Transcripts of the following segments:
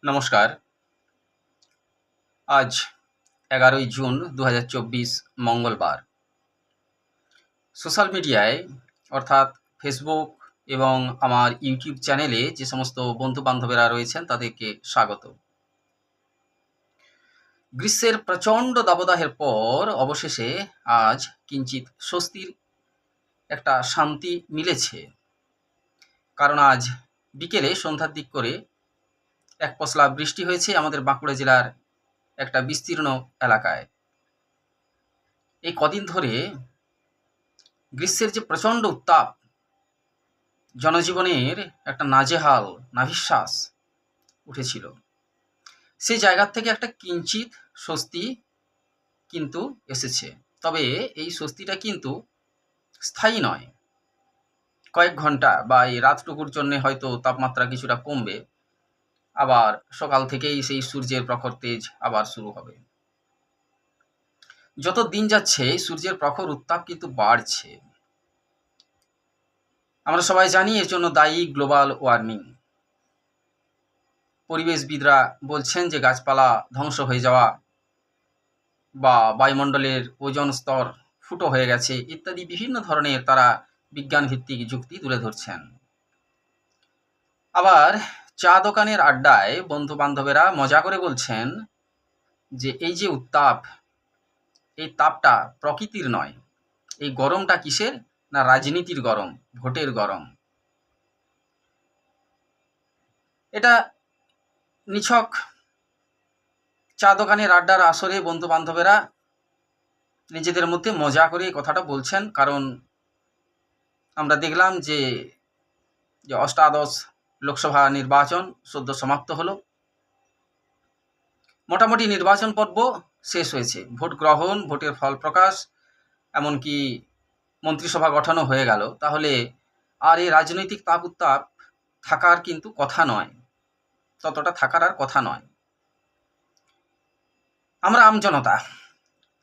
নমস্কার। আজ 11ই জুন 2024 মঙ্গলবার। সোশ্যাল মিডিয়ায় অর্থাৎ ফেসবুক এবং আমার ইউটিউব চ্যানেলে যে সমস্ত বন্ধু-বান্ধবেরা রয়েছেন তাদেরকে স্বাগত। গ্রীষ্মের প্রচণ্ড দাবদাহের পর অবশেষে আজ কিঞ্চিৎ স্বস্তির একটা শান্তি মিলেছে। কারণ আজ বিকেলে সন্ধ্যার দিক করে এক পশলা বৃষ্টি হয়েছে আমাদের বাঁকুড়া জেলার একটা বিস্তীর্ণ এলাকায়। এই কদিন ধরে গ্রীষ্মের যে প্রচণ্ড উত্তাপ, জনজীবনের একটা নাজেহাল নাভিশ্বাস উঠেছিল, সেই জায়গার থেকে একটা কিঞ্চিৎ স্বস্তি কিন্তু এসেছে। তবে এই স্বস্তিটা কিন্তু স্থায়ী নয়। কয়েক ঘন্টা বা এই রাতটুকুর জন্যে হয়তো তাপমাত্রা কিছুটা কমবে, আবার সকাল থেকেই সেই সূর্যের প্রখর তেজ আবার শুরু হবে। যত দিন যাচ্ছে সূর্যের প্রখর উত্তাপ কিন্তু বাড়ছে। আমরা সবাই জানি এর জন্য দায়ী গ্লোবাল ওয়ার্মিং। পরিবেশবিদরা বলছেন যে গাছপালা ধ্বংস হয়ে যাওয়া বা বায়ুমণ্ডলের ওজোন স্তর ফুটো হয়ে গেছে ইত্যাদি বিভিন্ন ধরনের তারা বিজ্ঞানভিত্তিক যুক্তি তুলে ধরছেন। আবার চা দোকানের আড্ডায় বন্ধু বান্ধবেরা মজা করে বলছেন যে এই যে উত্তাপ, এই তাপটা প্রকৃতির নয়, এই গরমটা কিসের না রাজনীতির গরম, ভোটের গরম। এটা নিছক চা দোকানের আড্ডার আসরে বন্ধু বান্ধবেরা নিজেদের মধ্যে মজা করে এই কথাটা বলছেন। কারণ আমরা দেখলাম যে অষ্টাদশ লোকসভা নির্বাচন সদ্য সমাপ্ত হলো। মোটামুটি নির্বাচন পর্ব শেষ হয়েছে, ভোট গ্রহণ, ভোটের ফল প্রকাশ, এমনকি মন্ত্রিসভা গঠনও হয়ে গেল। তাহলে আর এই রাজনৈতিক তাপ উত্তাপ থাকার কিন্তু কথা নয়, ততটা থাকার আর কথা নয়। আমরা আমজনতা,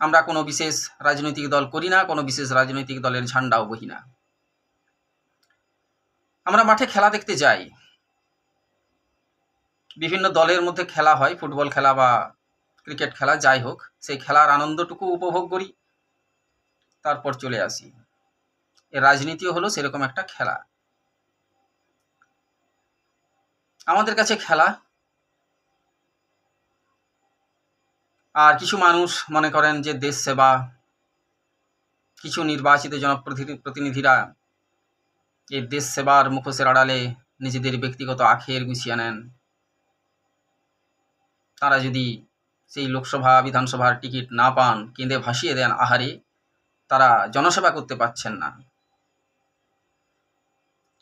আমরা কোনো বিশেষ রাজনৈতিক দল করি না, কোনো বিশেষ রাজনৈতিক দলের ঝান্ডাও বহি না। আমরা মাঠে খেলা দেখতে যাই, বিভিন্ন দলের মধ্যে খেলা হয়, ফুটবল খেলা বা ক্রিকেট খেলা, যাই হোক, সেই খেলার আনন্দটুকু উপভোগ করি, তারপর চলে আসি। এর রাজনীতিও হলো সেরকম একটা খেলা। আমাদের কাছে খেলা, আর কিছু মানুষ মনে করেন যে দেশ সেবা, কিছু নির্বাচিত জনপ্রতিনিধিরা এই দেশ সেবার মুখোশের আড়ালে নিজেদের ব্যক্তিগত আখের গুছিয়ে নেন। তারা যদি সেই লোকসভা বিধানসভার টিকিট না পান, কেঁদে ভাসিয়ে দেন আহারে তারা জনসেবা করতে পারছেন না।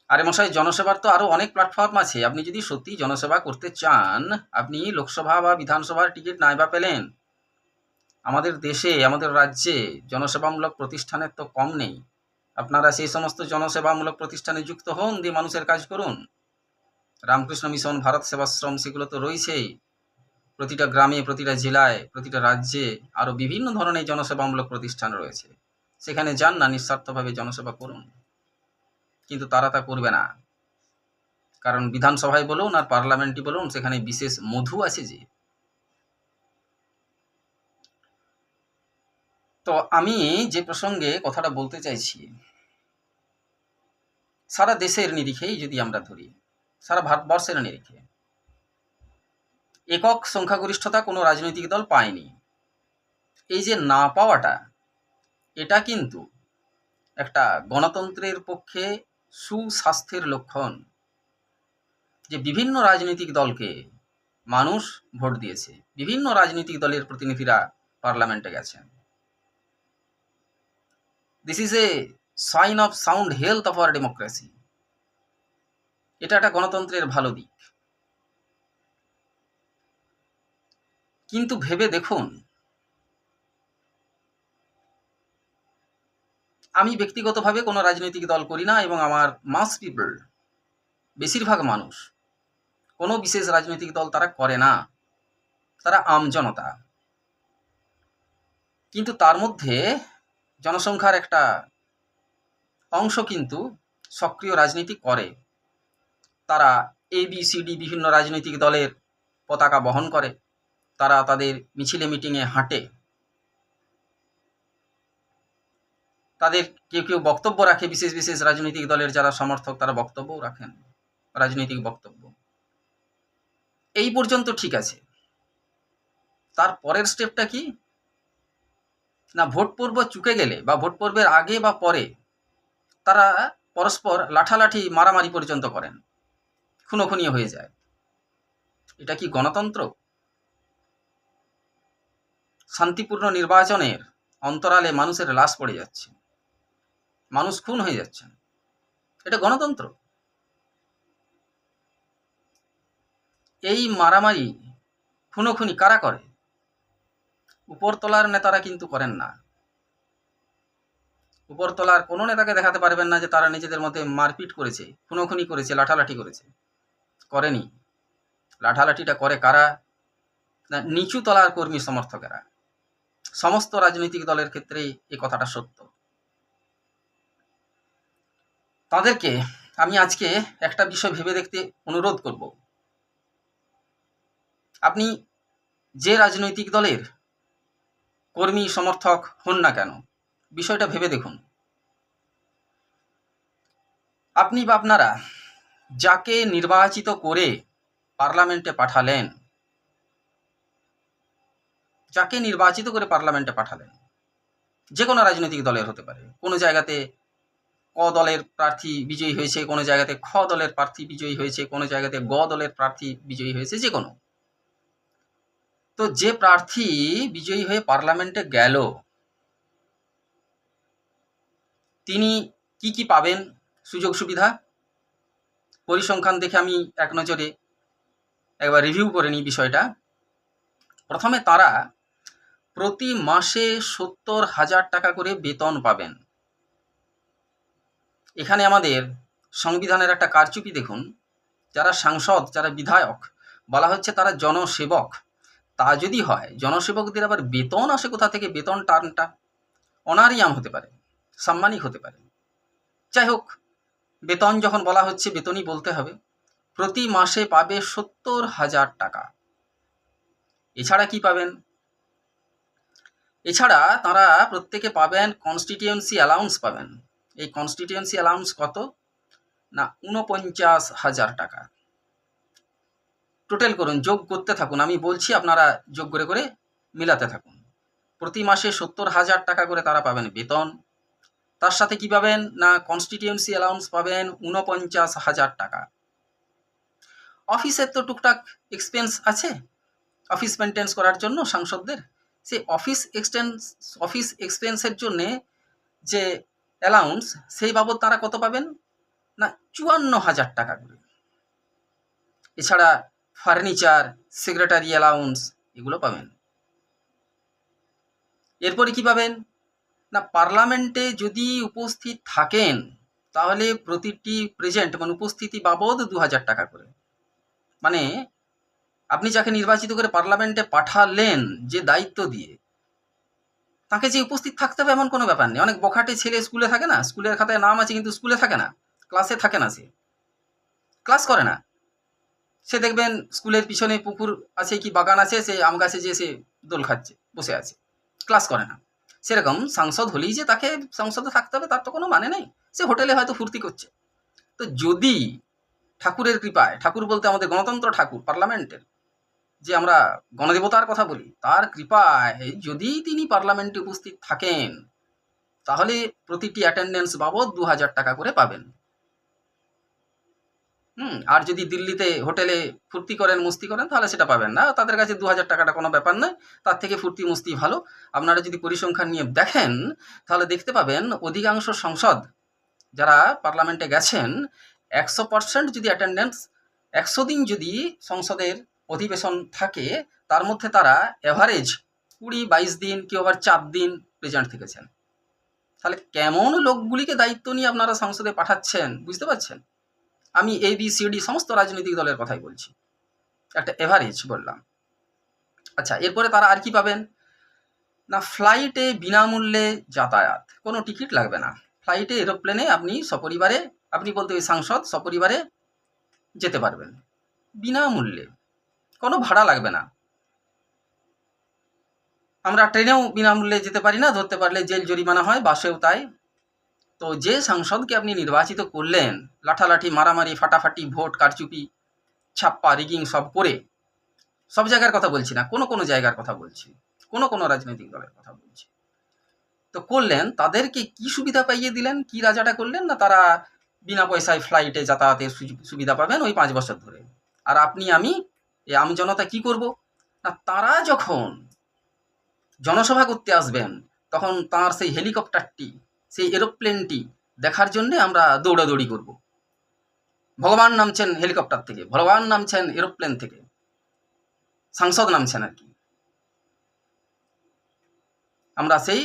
আরে মশাই, জনসেবার তো আরও অনেক প্ল্যাটফর্ম আছে। আপনি যদি সত্যি জনসেবা করতে চান, আপনি লোকসভা বা বিধানসভার টিকিট নাই বা পেলেন, আমাদের দেশে, আমাদের রাজ্যে জনসেবামূলক প্রতিষ্ঠানের তো কম নেই। আপনারা সেই সমস্ত জনসেবামূলক প্রতিষ্ঠানে যুক্ত হন, দিয়ে মানুষের কাজ করুন। রামকৃষ্ণ মিশন, ভারত সেবাশ্রম, সেগুলো তো রয়েছেই প্রতিটা গ্রামে, প্রতিটা জেলায়, প্রতিটা রাজ্যে। আরও বিভিন্ন ধরনের জনসেবামূলক প্রতিষ্ঠান রয়েছে, সেখানে যান না, নিঃস্বার্থভাবে জনসেবা করুন। কিন্তু তারা তা করবে না, কারণ বিধানসভায় বলুন আর পার্লামেন্টই বলুন, সেখানে বিশেষ মধু আছে যে। তো আমি যে প্রসঙ্গে কথাটা বলতে চাইছি, সারা দেশের নিরিখেই যদি আমরা ধরি, সারা ভারতবর্ষের নিরিখে একক সংখ্যাগরিষ্ঠতা কোনো রাজনৈতিক দল পায়নি। এই যে না পাওয়াটা, এটা কিন্তু একটা গণতন্ত্রের পক্ষে সুস্বাস্থ্যের লক্ষণ। যে বিভিন্ন রাজনৈতিক দলকে মানুষ ভোট দিয়েছে, বিভিন্ন রাজনৈতিক দলের প্রতিনিধিরা পার্লামেন্টে গেছেন। This is a sign of sound health of our democracy. এটা একটা গণতন্ত্রের ভালো দিক। কিন্তু ভেবে দেখুন, আমি ব্যক্তিগতভাবে কোনো রাজনৈতিক দল করি না, এবং আমার মাস পিপল, বেশিরভাগ মানুষ কোনো বিশেষ রাজনৈতিক দল তারা করে না, তারা আমজনতা। কিন্তু তার মধ্যে জনসংখ্যার একটা অংশ কিন্তু সক্রিয় রাজনীতি করে। তারা ABCD বিভিন্ন রাজনৈতিক দলের পতাকা বহন করে, তারা তাদের মিছিলে মিটিংয়ে হাঁটে, তাদের কেউ কেউ বক্তব্য রাখে, বিশেষ বিশেষ রাজনৈতিক দলের যারা সমর্থক তারা বক্তব্যও রাখেন, রাজনৈতিক বক্তব্য। এই পর্যন্ত ঠিক আছে। তার পরের স্টেপটা কি না, ভোট পর্ব চুকে গেলে বা ভোট পর্বের আগে বা পরে তারা পরস্পর লাঠালাঠি মারামারি পর্যন্ত করেন, খুনোখুনি হয়ে যায়। এটা কি গণতন্ত্র? শান্তিপূর্ণ নির্বাচনের অন্তরালে মানুষের লাশ পড়ে যাচ্ছে, মানুষ খুন হয়ে যাচ্ছে, এটা গণতন্ত্র? এই মারামারি খুনোখুনি কারা করে? উপরতলার নেতারা কিন্তু করেন না। উপরতলার কোনো নেতাকে দেখাতে পারবেন না যে তারা নিজেদের মধ্যে মারপিট করেছে, খুনোখুনি করেছে, লাঠালাঠি করেছে, করেনি। লাঠালাঠিটা করে কারা? না, নিচু তলার কর্মী সমর্থকেরা। সমস্ত রাজনৈতিক দলের ক্ষেত্রেই এই কথাটা সত্য। তাদেরকে আমি আজকে একটা বিষয় ভেবে দেখতে অনুরোধ করব। আপনি যে রাজনৈতিক দলের কর্মী সমর্থক হন না কেন, বিষয়টা ভেবে দেখুন। আপনি বা আপনারা যাকে নির্বাচিত করে পার্লামেন্টে পাঠালেন, যাকে নির্বাচিত করে পার্লামেন্টে পাঠালেন, যে কোনো রাজনৈতিক দলের হতে পারে, কোনো জায়গাতে ক দলের প্রার্থী বিজয়ী হয়েছে, কোনো জায়গাতে খ দলের প্রার্থী বিজয়ী হয়েছে, কোনো জায়গাতে গ দলের প্রার্থী বিজয়ী হয়েছে, যে কোনো। তো যে প্রার্থী বিজয়ী হয়ে পার্লামেন্টে গেল, তিনি কি কি পাবেন সুযোগ সুবিধা? পরিসংখ্যান দেখে আমি এক নজরে একবার রিভিউ করে নিই বিষয়টা। প্রথমে তারা প্রতি মাসে ৭০,০০০ টাকা করে বেতন পাবেন। এখানে আমাদের সংবিধানের একটা কারচুপি দেখুন। যারা সাংসদ, যারা বিধায়ক, বলা হচ্ছে তারা জনসেবক। তা যদি হয়, জনসেবকদের আবার বেতন আসে কোথা থেকে? বেতন টার্মটা অনারিয়াম হতে পারে, সাম্মানিক হতে পারে। যাই হোক, বেতন যখন বলা হচ্ছে বেতনই বলতে হবে। প্রতি মাসে পাবে ৭০,০০০ টাকা। এছাড়া কি পাবেন? এছাড়া তারা প্রত্যেকে পাবেন কনস্টিটিউয়েন্সি অ্যালাউন্স পাবেন। এই কনস্টিটিউয়েন্সি অ্যালাউন্স কত? না, ৪৯,০০০ টাকা। টোটাল করুন, যোগ করতে থাকুন, আমি বলছি আপনারা যোগ করে করে মিলাতে থাকুন। প্রতি মাসে ৭০,০০০ টাকা করে তারা পাবেন বেতন। তার সাথে কি পাবেন? না, কনস্টিটিউয়েন্সি অ্যালাউন্স পাবেন ৪৯,০০০ টাকা। অফিসের তো টুকটাক এক্সপেন্স আছে, অফিস মেনটেন্স করার জন্য সাংসদদের। সেই অফিস এক্সপেন্সের জন্যে যে অ্যালাউন্স, সেই বাবদ তারা কত পাবেন? না, ৫৪,০০০ টাকা করে। এছাড়া ফার্নিচার, সেক্রেটারি অ্যালাউন্স, এগুলো পাবেন। এরপরে কি পাবেন? না, পার্লামেন্টে যদি উপস্থিত থাকেন তাহলে প্রতিটি প্রেজেন্ট মানে উপস্থিতি বাবদ ২,০০০ টাকা করে। মানে আপনি যাকে নির্বাচিত করে পার্লামেন্টে পাঠালেন যে দায়িত্ব দিয়ে, তাকে যে উপস্থিত থাকতে হবে এমন কোনো ব্যাপার নেই। অনেক বখাটে ছেলে স্কুলে থাকে না, স্কুলের খাতায় নাম আছে কিন্তু স্কুলে থাকে না, ক্লাসে থাকে না, সে ক্লাস করে না। সে দেখবেন স্কুলের পিছনে পুকুর আছে কি বাগান আছে, সে আম গাছে যেয়ে সে দোল খাচ্ছে, বসে আছে, ক্লাস করে না। সেরকম সাংসদ হলেই যে তাকে সংসদে থাকতে হবে তার তো কোনো মানে নেই। সে হোটেলে হয়তো ফুর্তি করছে। তো যদি ঠাকুরের কৃপায়, ঠাকুর বলতে আমাদের গণতন্ত্র ঠাকুর, পার্লামেন্টের যে আমরা গণদেবতার কথা বলি, তার কৃপায় যদি তিনি পার্লামেন্টে উপস্থিত থাকেন তাহলে প্রতিটি অ্যাটেন্ডেন্স বাবদ ২,০০০ টাকা করে পাবেন। আর যদি দিল্লিতে হোটেলে ফুর্তি করেন, মস্তি করেন, তাহলে সেটা পাবেন না। তাদের কাছে ২,০০০ টাকাটা কোনো ব্যাপার নয়, তার থেকে ফুর্তি মস্তি ভালো। আপনারা যদি পরিসংখ্যান নিয়ে দেখেন তাহলে দেখতে পাবেন অধিকাংশ সংসদ যারা পার্লামেন্টে গেছেন, ১০০% যদি অ্যাটেন্ডেন্স, ১০০ দিন যদি সংসদের অধিবেশন থাকে, তার মধ্যে তারা অ্যাভারেজ ২০-২২ দিন, কেউ আবার ৪ দিন প্রেজেন্ট থেকেছেন। তাহলে কেমন লোকগুলিকে দায়িত্ব নিয়ে আপনারা সংসদে পাঠাচ্ছেন বুঝতে পারছেন? আমি ABCD সমস্ত রাজনৈতিক দলের কথাই বলছি, একটা এভারেজ বললাম। আচ্ছা, এরপরে তারা আর কি পাবেন? না, ফ্লাইটে বিনামূল্যে যাতায়াত, কোনো টিকিট লাগবে না। ফ্লাইটে, এরোপ্লেনে আপনি সপরিবারে, আপনি বলতে ওই সাংসদ সপরিবারে যেতে পারবেন বিনামূল্যে, কোনো ভাড়া লাগবে না। আমরা ট্রেনেও বিনামূল্যে যেতে পারি না, ধরতে পারলে জেল জরিমানা হয়, বাসেও তাই। তো যে সাংসদকে আপনি নির্বাচিত করলেন, লাঠালাঠি, মারামারি, ফাটাফাটি, ভোট কারচুপি, ছাপ্পা, রিগিং সব করে, সব জায়গার কথা বলছি না, কোনো জায়গার কথা বলছি, কোনো রাজনৈতিক দলের কথা বলছি, তো করলেন, তাদেরকে কি সুবিধা পাইয়ে দিলেন, কি রাজাটা করলেন না, তারা বিনা পয়সায় ফ্লাইটে যাতায়াতের সুবিধা পাবেন ওই 5 বছর ধরে। আর আপনি আমি জনতা কি করব না, তারা যখন জনসভা করতে আসবেন তখন তার সেই হেলিকপ্টারটি, সেই এরোপ্লেনটি দেখার জন্যে আমরা দৌড়াদৌড়ি করব। ভগবান নামছেন হেলিকপ্টার থেকে, ভগবান নামছেন এরোপ্লেন থেকে, সাংসদ নামছেন আর কি, আমরা সেই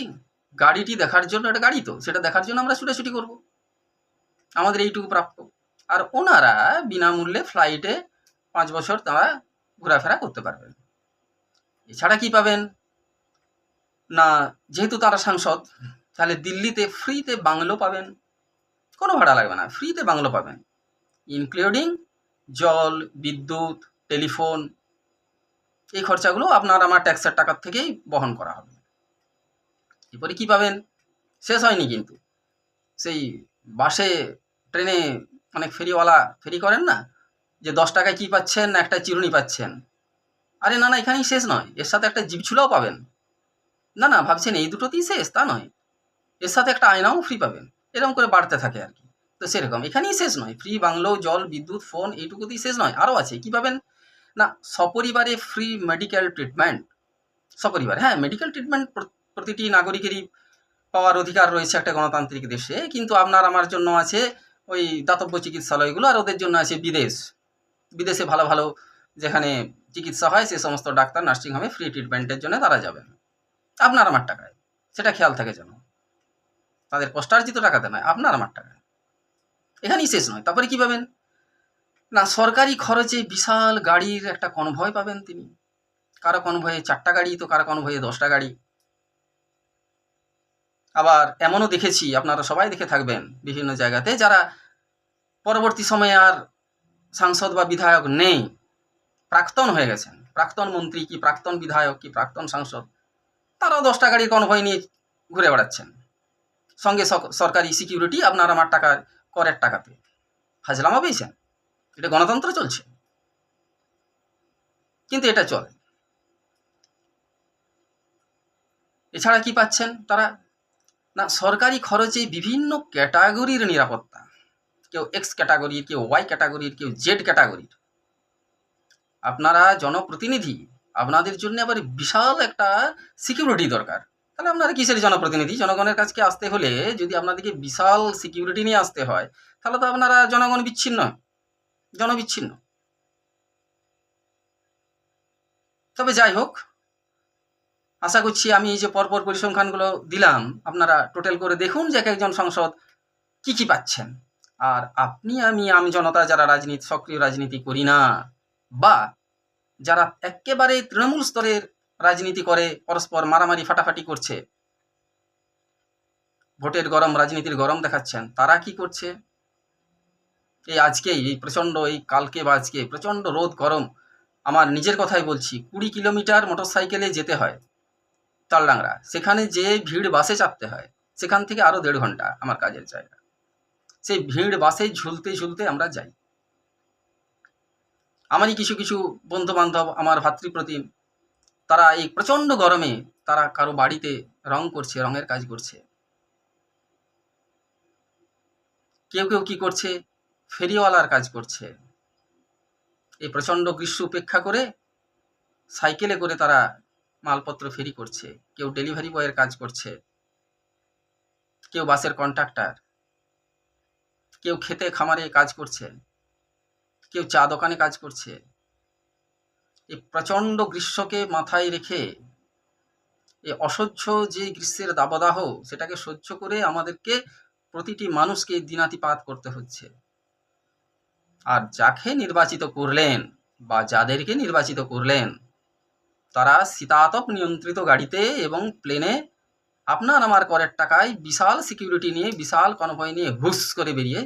গাড়িটি দেখার জন্য, একটা গাড়ি তো, সেটা দেখার জন্য আমরা ছুটাছুটি করব, আমাদের এইটুকু প্রাপ্য। আর ওনারা বিনামূল্যে ফ্লাইটে 5 বছর তারা ঘোরাফেরা করতে পারবেন। এছাড়া কি পাবেন না, যেহেতু তারা সাংসদ, তাহলে দিল্লিতে ফ্রিতে বাংলো পাবেন, কোনো ভাড়া লাগবে না, ফ্রিতে বাংলো পাবেন, ইনক্লুডিং জল, বিদ্যুৎ, টেলিফোন, এই খরচাগুলো আপনার আমার ট্যাক্সের টাকার থেকেই বহন করা হবে। এরপরে কি পাবেন, শেষ হয়নি কিন্তু, সেই বাসে ট্রেনে অনেক ফেরিওয়ালা ফেরি করেন না, যে 10 টাকায় কি পাচ্ছেন না একটা চিরুনি পাচ্ছেন, আরে না এখানেই শেষ নয়, এর সাথে একটা জিভছুলাও পাবেন। না ভাবছেন এই দুটোতেই শেষ, তা নয়, এর সাথে একটা আয়নাও ফ্রি পাবেন, এরকম করে বাড়তে থাকে আর কি। তো সেরকম এখানেই শেষ নয়, ফ্রি বাংলো, জল, বিদ্যুৎ, ফোন, এইটুকুতেই শেষ নয়, আরও আছে। কি পাবেন না, সপরিবারে ফ্রি মেডিকেল ট্রিটমেন্ট, সপরিবারে, হ্যাঁ, মেডিকেল ট্রিটমেন্ট প্রতিটি নাগরিকেরই পাওয়ার অধিকার রয়েছে একটা গণতান্ত্রিক দেশে, কিন্তু আপনার আমার জন্য আছে ওই দাতব্য চিকিৎসালয়গুলো, আর ওদের জন্য আছে বিদেশে ভালো ভালো যেখানে চিকিৎসা হয়, সে সমস্ত ডাক্তার নার্সিংহোমে ফ্রি ট্রিটমেন্টের জন্য তারা যাবেন আপনার আমার টাকায়, সেটা খেয়াল থাকে যেন, তাদের কষ্টার্জিত টাকাতে নয়, আপনার আমার টাকায়। এখানেই শেষ নয়, তারপরে কি পাবেন না, সরকারি খরচে বিশাল গাড়ির একটা কনভয় পাবেন তিনি, কারো কনভয়ে 4টা গাড়ি, তো কারো কনভয়ে 10টা গাড়ি। আবার এমনও দেখেছি, আপনারা সবাই দেখে থাকবেন বিভিন্ন জায়গাতে, যারা পরবর্তী সময়ে আর সাংসদ বা বিধায়ক নেই, প্রাক্তন হয়ে গেছেন, প্রাক্তন মন্ত্রী কি প্রাক্তন বিধায়ক কি প্রাক্তন সাংসদ, তারাও 10টা গাড়ির কনভয় নিয়ে ঘুরে বেড়াচ্ছেন, সঙ্গে সরকারি সিকিউরিটি আপনার আমার টাকার, করের টাকাতে। ফাজলামা পেয়েছেন, এটা গণতন্ত্র চলছে, কিন্তু এটা চলে। এছাড়া কি পাচ্ছেন তারা না, সরকারি খরচে বিভিন্ন ক্যাটাগরির নিরাপত্তা, কেউ এক্স ক্যাটাগরির, কেউ ওয়াই ক্যাটাগরির, কেউ জেড ক্যাটাগরির। আপনারা জনপ্রতিনিধি, আপনাদের জন্য আবার বিশাল একটা সিকিউরিটি দরকার, তাহলে আপনারা কিসের জনপ্রতিনিধি? জনগণের কাছে আসতে হলে যদি আপনাদেরকে বিশাল সিকিউরিটি নিয়ে আসতে হয়, তাহলে তো আপনারা জনগণ বিচ্ছিন্ন, জনবিচ্ছিন্ন। তবে যাই হোক, আশা করছি আমি এই যে পরপর পরিসংখ্যানগুলো দিলাম, আপনারা টোটাল করে দেখুন যে এক একজন সংসদ কি পাচ্ছেন। আর আপনি আমি জনতা যারা সক্রিয় রাজনীতি করি না, বা যারা একেবারে তৃণমূল স্তরের রাজনীতি করে, পরস্পর মারামারি ফাটাফাটি করছে, ভোটের গরম, রাজনীতির গরম দেখাচ্ছেন, তারা কি করছে? এই আজকেই, এই প্রচণ্ড, এই কালকে বা আজকে প্রচণ্ড রোদ গরম, আমার নিজের কথাই বলছি, 20 কিলোমিটার মোটরসাইকেলে যেতে হয় তালডাংরা, সেখানে যে ভিড় বাসে চাপতে হয়, সেখান থেকে আরও 1.5 ঘন্টা আমার কাজের জায়গা, সেই ভিড় বাসে ঝুলতে ঝুলতে আমরা যাই। আমারই কিছু বন্ধু বান্ধব, আমার ভাতৃপ্রতিম, তারা এই প্রচণ্ড গরমে তারা কারো বাড়িতে রং করছে, রঙের কাজ করছে, কেউ কি করছে, ফেরিওয়ালার কাজ করছে, এই প্রচণ্ড গ্রীষ্ম উপেক্ষা করে সাইকেলে করে তারা মালপত্র ফেরি করছে, কেউ ডেলিভারি বয়ের কাজ করছে, কেউ বাসের কন্ট্রাক্টর, কেউ খেতে খামারে কাজ করছে, কেউ চা দোকানে কাজ করছে। এই প্রচণ্ড গ্রীষ্মকে মাথায় রেখে, এই অসহ্য যে গ্রীষ্মের দাবদাহ, সেটাকে সহ্য করে আমাদেরকে প্রতিটি মানুষকে দিনাতিপাত করতে হচ্ছে। আর যাকে নির্বাচিত করলেন বা যাদেরকে নির্বাচিত করলেন, তারা শীতাতপ নিয়ন্ত্রিত গাড়িতে এবং প্লেনে আপনার আমার করের টাকায় বিশাল সিকিউরিটি নিয়ে, বিশাল কনভয় নিয়ে হুস করে বেরিয়ে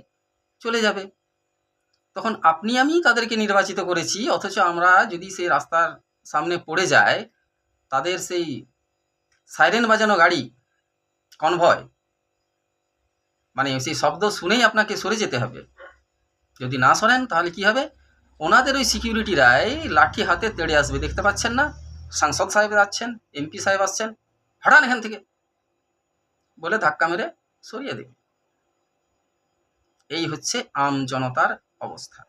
চলে যাবে। তখন আপনি আমি তাদেরকে নির্বাচিত করেছি, অথচ আমরা যদি সেই রাস্তার সামনে পড়ে যায়, তাদের সেই সাইরেন বাজানো গাড়ি, কনভয়, মানে সেই শব্দ শুনেই আপনাকে সরে যেতে হবে। যদি না সরেন তাহলে কি হবে? ওনাদের ওই সিকিউরিটিরাই লাঠি হাতে তেড়ে আসবে। দেখতে পাচ্ছেন না, সাংসদ সাহেব আসছেন, এমপি সাহেব আসছেন, হঠাৎ এখান থেকে বলে ধাক্কা মেরে সরিয়ে দেবে। এই হচ্ছে আম জনতার অবস্থা।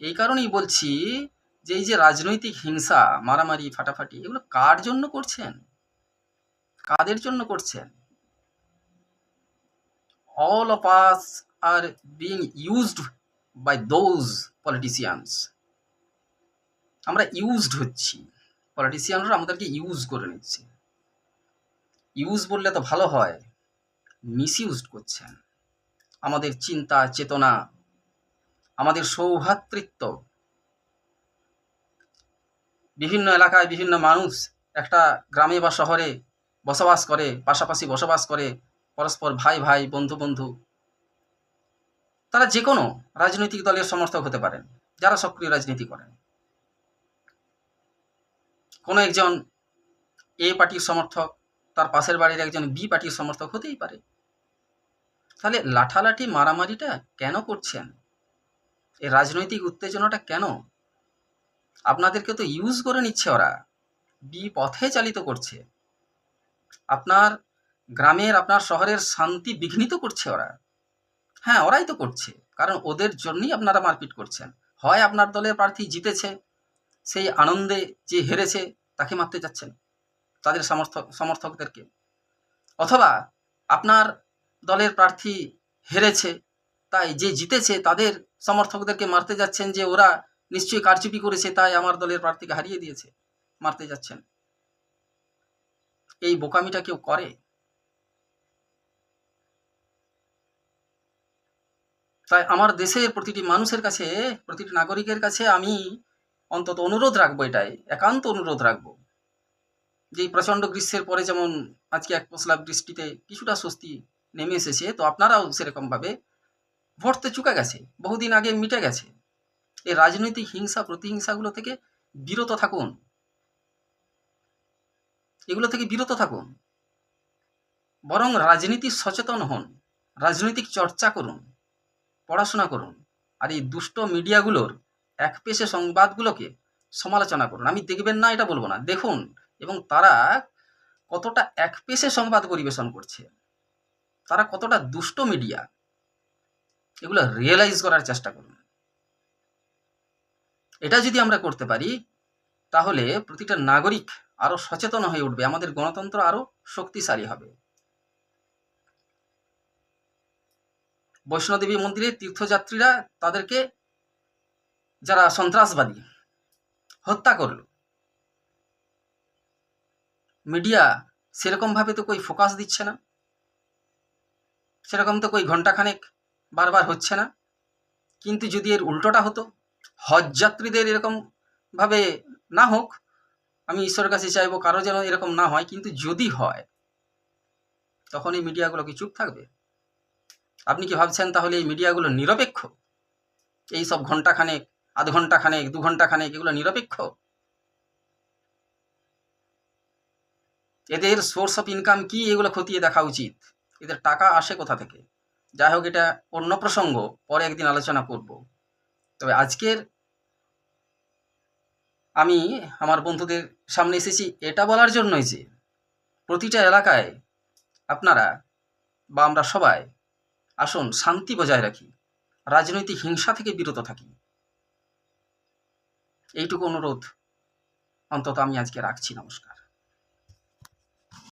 এই কারণেই বলছি যে এই যে রাজনৈতিক হিংসা, মারামারি, ফাটাফাটি, এগুলো কার জন্য করছেন, কাদের জন্য করছেন? all of us are being used by those politicians. আমরা ইউজড হচ্ছি, পলিটিশিয়ানরা আমাদেরকে ইউজ করে নিচ্ছে। ইউজ বললে তো ভালো হয়, মিসইউজড করছেন আমাদের চিন্তা চেতনা, আমাদের সৌভ্রাতৃত্ব। বিভিন্ন এলাকায় বিভিন্ন মানুষ একটা গ্রামে বা শহরে বসবাস করে, পাশাপাশি বসবাস করে, পরস্পর ভাই ভাই, বন্ধু বন্ধু। তারা যে কোনো রাজনৈতিক দলের সমর্থক হতে পারেন, যারা সক্রিয় রাজনীতি করেন। কোনো একজন এ পার্টির সমর্থক, তার পাশের বাড়ির একজন বি পার্টির সমর্থক হতেই পারে। তাহলে লাঠালাঠি মারামারিটা কেন করছেন? এই রাজনৈতিক উত্তেজনাটা কেন? আপনাদেরকে তো ইউজ করে নিচ্ছে ওরা, বিপথে চালিত করছে। আপনার গ্রামের, আপনার শহরের শান্তি বিঘ্নিত করছে ওরা। হ্যাঁ, ওরাই তো করছে, কারণ ওদের জন্যই আপনারা মারপিট করছেন। হয় আপনার দলের প্রার্থী জিতেছে, সেই আনন্দে যে হেরেছে তাকে মারতে যাচ্ছেন, তাদের সমর্থকদেরকে। অথবা আপনার দলের প্রার্থী হেরেছে, তাই যে জিতেছে তাদের সমর্থকদেরকে মারতে যাচ্ছেন, যে ওরা নিশ্চয়ই কারচুপি করেছে, তাই আমার দলের প্রার্থীকে হারিয়ে দিয়েছে, মারতে যাচ্ছেন। এই বোকামিটা কেউ করে? তাই আমার দেশের প্রতিটি মানুষের কাছে, প্রতিটি নাগরিকের কাছে আমি অন্তত অনুরোধ রাখবো, এটাই একান্ত অনুরোধ রাখবো, যে এই প্রচণ্ড গ্রীষ্মের পরে যেমন আজকে এক পশলা বৃষ্টিতে কিছুটা স্বস্তি নেমে এসেছে, তো আপনারাও সেরকমভাবে ভোট তো চুকে গেছে, বহুদিন আগে মিটে গেছে। এই রাজনৈতিক হিংসা প্রতিহিংসাগুলো থেকে বিরত থাকুন, এগুলো থেকে বিরত থাকুন। বরং রাজনীতি সচেতন হন, রাজনৈতিক চর্চা করুন, পড়াশোনা করুন। আর এই দুষ্ট মিডিয়াগুলোর একপেশে সংবাদগুলোকে সমালোচনা করুন। আমি দেখবেন না এটা বলবো না, দেখুন, এবং তারা কতটা একপেশে সংবাদ পরিবেশন করছে, তারা কতটা দুষ্ট মিডিয়া, এগুলো রিয়েলাইজ করার চেষ্টা করুন। এটা যদি আমরা করতে পারি, তাহলে প্রতিটা নাগরিক আরো সচেতন হয়ে উঠবে, আমাদের গণতন্ত্র আরো শক্তিশালী হবে। বৈষ্ণোদেবী মন্দিরে তীর্থযাত্রীরা তাদেরকে, যারা সন্ত্রাসবাদী, হত্যা করল, মিডিয়া সেরকমভাবে তো কই ফোকাস দিচ্ছে না, সেরকম তো কই ঘন্টাখানেক বারবার হচ্ছে না। কিন্তু যদি এর উল্টোটা হতো, হজ যাত্রীদের এরকম ভাবে না হোক, আমি ঈশ্বরের কাছে চাইবো কারো যেন এরকম না হয়, কিন্তু যদি হয় তখন এই মিডিয়াগুলো কি চুপ থাকবে? আপনি কি ভাবছেন তাহলে এই মিডিয়াগুলো নিরপেক্ষ? এই সব ঘন্টাখানেক, আধ ঘন্টাখানেক, 2 ঘন্টাখানেক, এগুলো নিরপেক্ষ? এদের সোর্স অফ ইনকাম কি, এগুলো খতিয়ে দেখা উচিত। এদের টাকা আসে কোথা থেকে? যাই হোক, এটা অন্য প্রসঙ্গ, পরে একদিন আলোচনা করব। তবে আজকের আমি আমার বন্ধুদের সামনে এসেছি এটা বলার জন্যই যে প্রতিটা এলাকায় আপনারা বা আমরা সবাই আসুন শান্তি বজায় রাখি, রাজনৈতিক হিংসা থেকে বিরত থাকি। এইটুকু অনুরোধ অন্তত আমি আজকে রাখছি। নমস্কার।